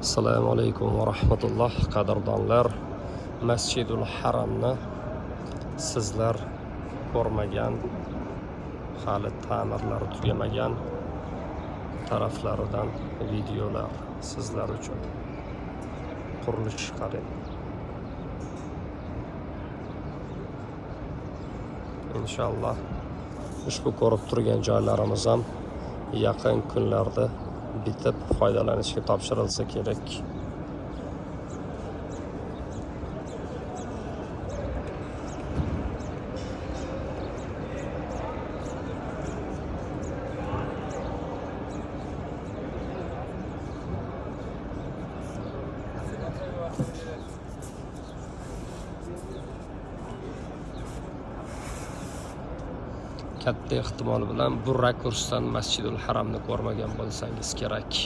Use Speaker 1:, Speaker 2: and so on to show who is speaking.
Speaker 1: Assalomu alaykum va rahmatulloh. Qadrdonlar, Masjidul Haramni sizlar ko'rmagan, hali ta'mirlari tugamagan taraflaridan videolar sizlar uchun. Qurilish qarang. Inshaalloh ushbu ko'rib turgan joylarimiz ham yaqin kunlarda bitib foydalanishga topshirilsa kerak. Katta ehtimol bilan bu rakursdan Masjidul Haramni ko'rmagan bo'lsangiz kerak.